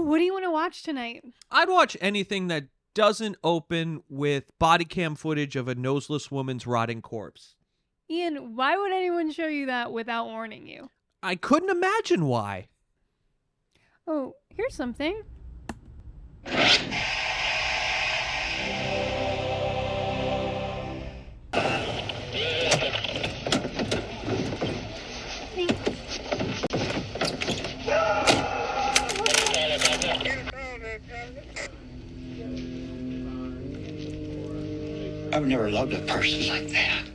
Oh, what do you want to watch tonight? I'd watch anything that doesn't open with body cam footage of a noseless woman's rotting corpse. Ian, why would anyone show you that without warning you? I couldn't imagine why. Oh, here's something. I've never loved a person like that.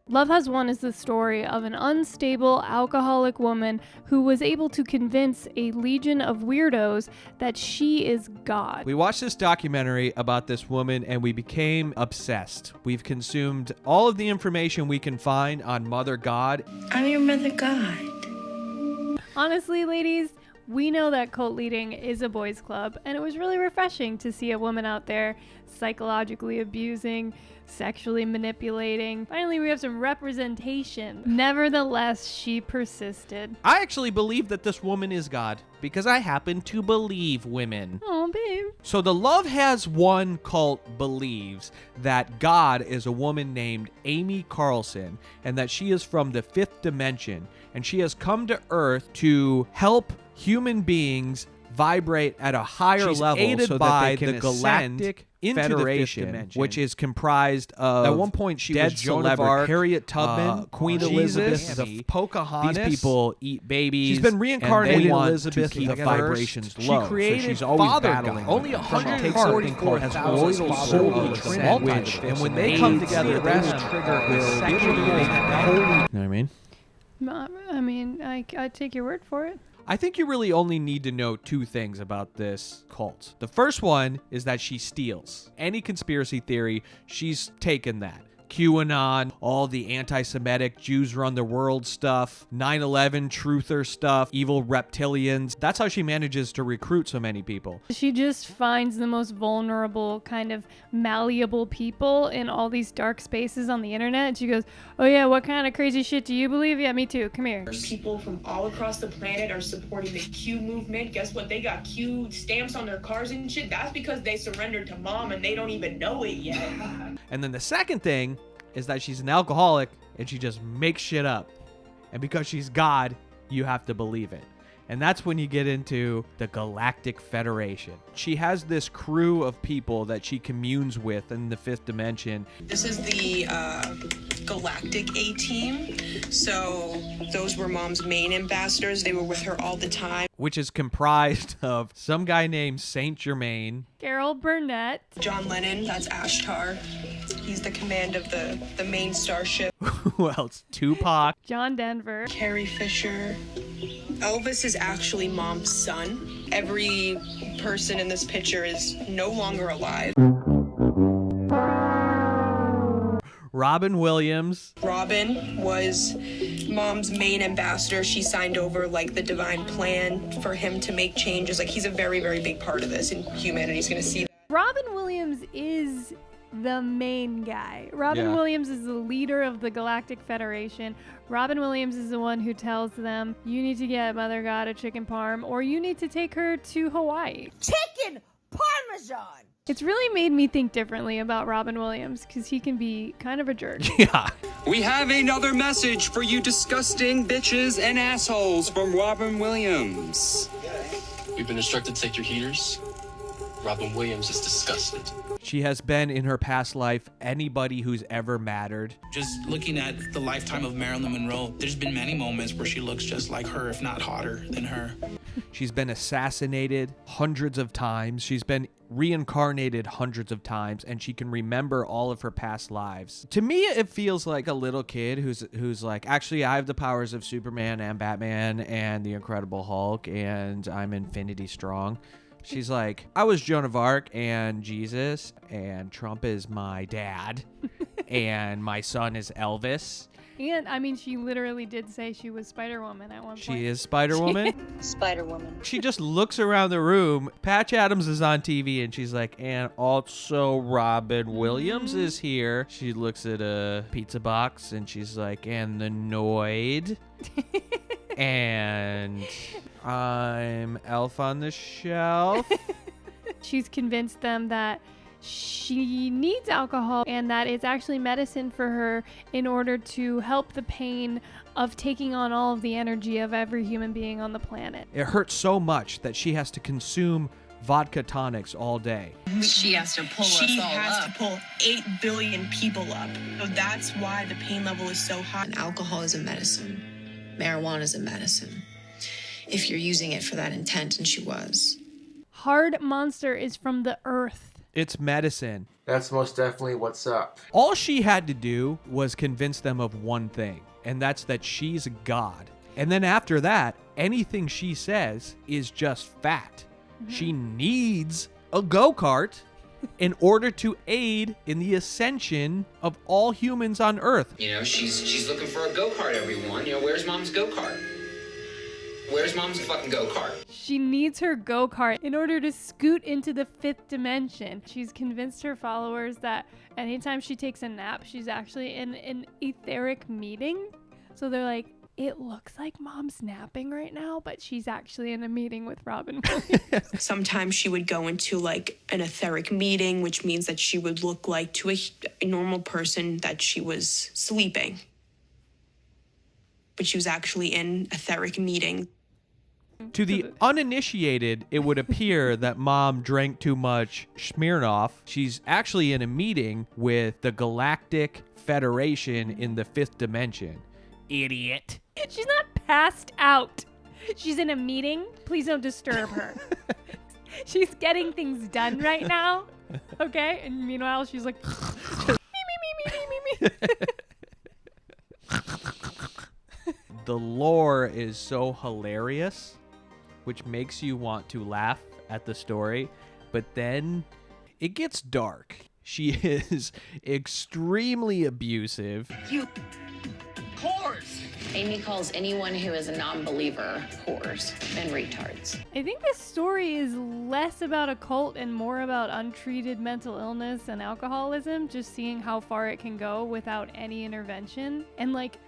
Love Has Won is the story of an unstable alcoholic woman who was able to convince a legion of weirdos that she is God. We watched this documentary about this woman and we became obsessed. We've consumed all of the information we can find on Mother God. I'm your mother God. Honestly, ladies, we know that cult leading is a boys' club, and it was really refreshing to see a woman out there psychologically abusing, sexually manipulating. Finally, we have some representation. Nevertheless, she persisted. I actually believe that this woman is God because I happen to believe women. Oh, babe. So the Love Has Won cult believes that God is a woman named Amy Carlson and that she is from the fifth dimension and she has come to Earth to help human beings vibrate at a higher level aided so by that they can the Galactic into Federation, the fifth dimension, which is comprised of at one point she dead was Joan of celebrity Arc, Harriet Tubman, Queen Jesus, Elizabeth, Tammy. the Pocahontas. These people eat babies. She's been reincarnated and they want Elizabeth to keep the the first. vibrations She low. created so she's always Father battling. God. Only From 144,000 holy trinity, which, and when they come together, they will trigger a sexual You know what I mean? I mean, I take your word for it. I think you really only need to know two things about this cult. The first one is that she steals. Any conspiracy theory, she's taken that. QAnon, all the anti-Semitic Jews run the world stuff, 9/11 truther stuff, evil reptilians. That's how she manages to recruit so many people. She just finds the most vulnerable, kind of malleable people in all these dark spaces on the internet. And she goes, oh yeah, what kind of crazy shit do you believe? Yeah, me too. Come here. People from all across the planet are supporting the Q movement. Guess what? They got Q stamps on their cars and shit. That's because they surrendered to mom and they don't even know it yet. And then the second thing is that she's an alcoholic and she just makes shit up. And because she's God, you have to believe it. And that's when you get into the Galactic Federation. She has this crew of people that she communes with in the fifth dimension. This is the Galactic A-Team. So those were mom's main ambassadors. They were with her all the time. Which is comprised of some guy named Saint Germain. Carol Burnett. John Lennon, that's Ashtar. He's the command of the main starship. Who else? Tupac. John Denver. Carrie Fisher. Elvis is actually mom's son. Every person in this picture is no longer alive. Robin Williams. Robin was mom's main ambassador. She signed over like the divine plan for him to make changes. Like he's a very, very big part of this and humanity's gonna see that. Robin Williams is the main guy. Robin Williams is the leader of the Galactic Federation. Robin Williams is the one who tells them, you need to get Mother God a chicken parm or you need to take her to Hawaii. Chicken Parmesan! It's really made me think differently about Robin Williams because he can be kind of a jerk. Yeah. We have another message for you disgusting bitches and assholes from Robin Williams. We've been instructed to take your heaters. Robin Williams is disgusted. She has been in her past life anybody who's ever mattered. Just looking at the lifetime of Marilyn Monroe, there's been many moments where she looks just like her, if not hotter than her. She's been assassinated hundreds of times. She's been reincarnated hundreds of times, and she can remember all of her past lives. To me, it feels like a little kid who's like, actually, I have the powers of Superman and Batman and the Incredible Hulk, and I'm infinity strong. She's like, I was Joan of Arc and Jesus, and Trump is my dad, and my son is Elvis, And I mean, she literally did say she was Spider-Woman at one point. She is Spider-Woman. Spider-Woman. She just looks around the room. Patch Adams is on TV and she's like, and also Robin Williams is here. She looks at a pizza box and she's like, and the Noid. And I'm Elf on the Shelf. She's convinced them that she needs alcohol and that it's actually medicine for her in order to help the pain of taking on all of the energy of every human being on the planet. It hurts so much that she has to consume vodka tonics all day. She has to pull us all up. She has to pull 8 billion people up. So that's why the pain level is so high. And alcohol is a medicine. Marijuana is a medicine. If you're using it for that intent, and she was. Hard Monster is from the earth. It's medicine. That's most definitely what's up. All she had to do was convince them of one thing, and that's that she's God. And then after that, anything she says is just fact. She needs a go-kart in order to aid in the ascension of all humans on Earth. You know, she's looking for a go-kart, everyone. You know, where's Mom's go-kart? Where's Mom's fucking go-kart? She needs her go-kart in order to scoot into the 5th dimension. She's convinced her followers that anytime she takes a nap, she's actually in an etheric meeting. So they're like, it looks like Mom's napping right now, but she's actually in a meeting with Robin Williams. Sometimes she would go into like an etheric meeting, which means that she would look like to a normal person that she was sleeping. But she was actually in etheric meeting. To the uninitiated, it would appear that Mom drank too much Smirnoff. She's actually in a meeting with the Galactic Federation in the 5th dimension. Idiot. She's not passed out. She's in a meeting. Please don't disturb her. She's getting things done right now. Okay? And meanwhile, she's like, me. The lore is so hilarious, which makes you want to laugh at the story, but then it gets dark. She is extremely abusive. You whores! Amy calls anyone who is a non-believer whores and retards. I think this story is less about a cult and more about untreated mental illness and alcoholism, just seeing how far it can go without any intervention. And like,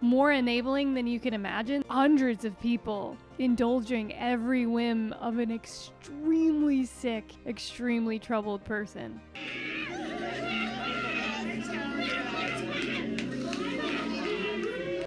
more enabling than you can imagine. Hundreds of people indulging every whim of an extremely sick, extremely troubled person.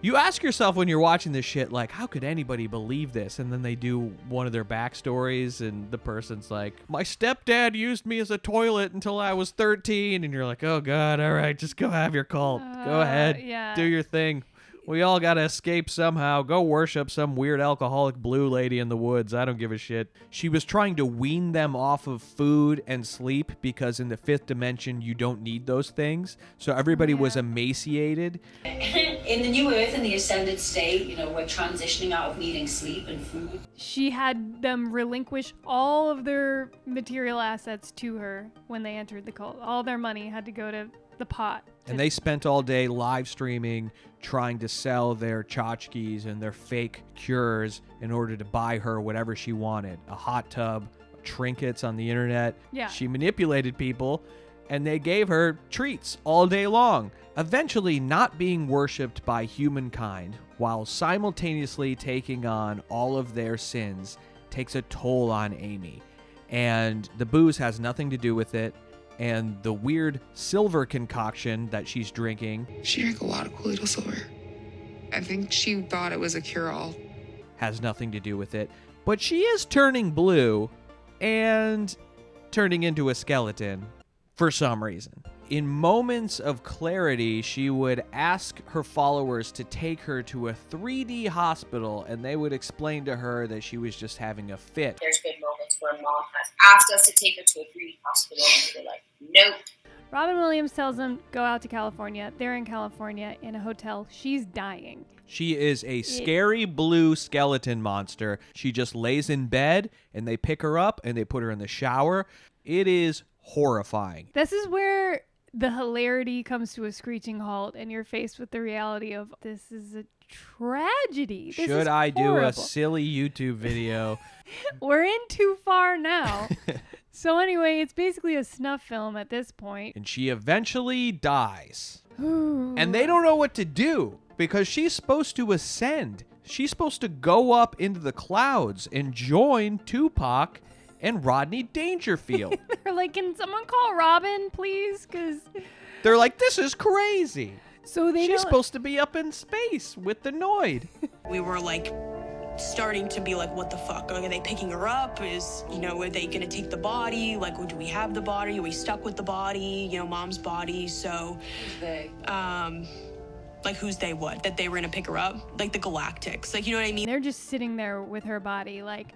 You ask yourself when you're watching this shit, like, how could anybody believe this? And then they do one of their backstories, and the person's like, my stepdad used me as a toilet until I was 13. And you're like, oh, God, all right, just go have your cult. Go ahead. Yeah. Do your thing. We all gotta escape somehow. Go worship some weird alcoholic blue lady in the woods. I don't give a shit. She was trying to wean them off of food and sleep because in the 5th dimension, you don't need those things. So everybody was emaciated. In the new earth, in the ascended state, you know, we're transitioning out of needing sleep and food. She had them relinquish all of their material assets to her when they entered the cult. All their money had to go to the pot. And they spent all day live streaming, trying to sell their tchotchkes and their fake cures in order to buy her whatever she wanted. A hot tub, trinkets on the internet. Yeah. She manipulated people, and they gave her treats all day long, eventually not being worshipped by humankind, while simultaneously taking on all of their sins, takes a toll on Amy. And the booze has nothing to do with it. And the weird silver concoction that she's drinking. She drank a lot of colloidal silver. I think she thought it was a cure-all. Has nothing to do with it. But she is turning blue and turning into a skeleton for some reason. In moments of clarity, she would ask her followers to take her to a 3D hospital, and they would explain to her that she was just having a fit. There's been moments where Mom has asked us to take her to a 3D hospital, and we're like, nope. Robin Williams tells them, go out to California. They're in California in a hotel. She's dying. She is a scary blue skeleton monster. She just lays in bed, and they pick her up, and they put her in the shower. It is horrifying. This is where the hilarity comes to a screeching halt, and you're faced with the reality of this is a tragedy. This Should is I do a horrible. silly YouTube video? We're in too far now. So anyway, it's basically a snuff film at this point. And she eventually dies. And they don't know what to do because she's supposed to ascend. She's supposed to go up into the clouds and join Tupac and Rodney Dangerfield. They're like, can someone call Robin, please? Because they're like, this is crazy. So she's supposed to be up in space with the Noid. We were like starting to be like, what the fuck? Are they picking her up? Are they gonna take the body? Like, do we have the body? Are we stuck with the body? Mom's body. So, They. like, who's they? What? That they were gonna pick her up? Like the Galactics. Like, you know what I mean? They're just sitting there with her body, like,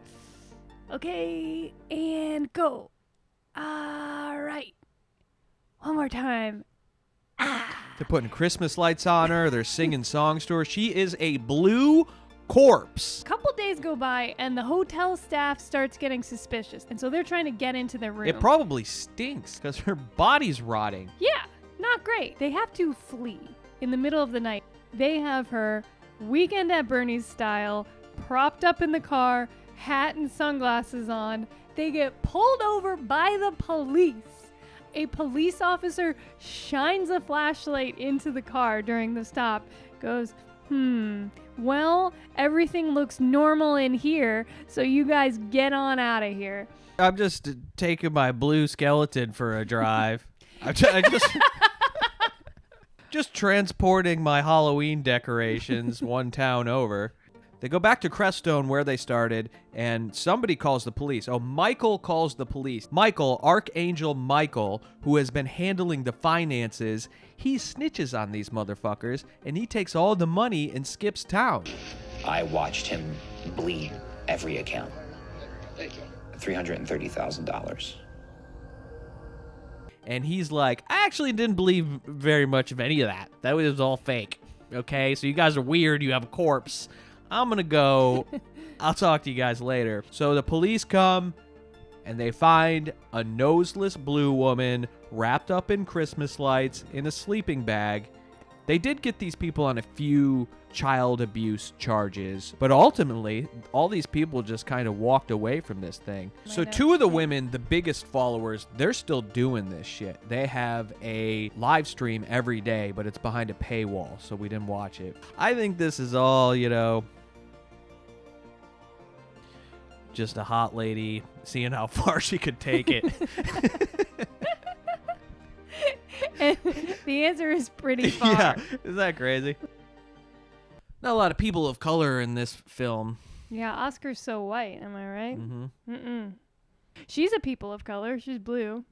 okay, and go. All right. One more time. They're putting Christmas lights on her. They're singing songs to her. She is a blue corpse. A couple days go by, and the hotel staff starts getting suspicious. And so they're trying to get into their room. It probably stinks because her body's rotting. Yeah, not great. They have to flee in the middle of the night. They have her Weekend at Bernie's style, propped up in the car, hat and sunglasses on. They get pulled over by the police. A police officer shines a flashlight into the car during the stop, goes, well, everything looks normal in here, so you guys get on out of here. I'm just taking my blue skeleton for a drive. I just transporting my Halloween decorations one town over. They go back to Crestone where they started, and somebody calls the police. Oh, Michael calls the police. Michael, Archangel Michael, who has been handling the finances, he snitches on these motherfuckers, and he takes all the money and skips town. I watched him bleed every account. Thank you. $330,000. And he's like, I actually didn't believe very much of any of that. That was all fake. Okay, so you guys are weird. You have a corpse. I'm going to go. I'll talk to you guys later. So the police come, and they find a noseless blue woman wrapped up in Christmas lights in a sleeping bag. They did get these people on a few child abuse charges, but ultimately, all these people just kind of walked away from this thing. So two of the women, the biggest followers, they're still doing this shit. They have a live stream every day, but it's behind a paywall, so we didn't watch it. I think this is all, just a hot lady seeing how far she could take it. And the answer is pretty far. Yeah, is that crazy? Not a lot of people of color in this film. Yeah, Oscar's so white, am I right? Mm-hmm. Mm-mm. She's a people of color. She's blue.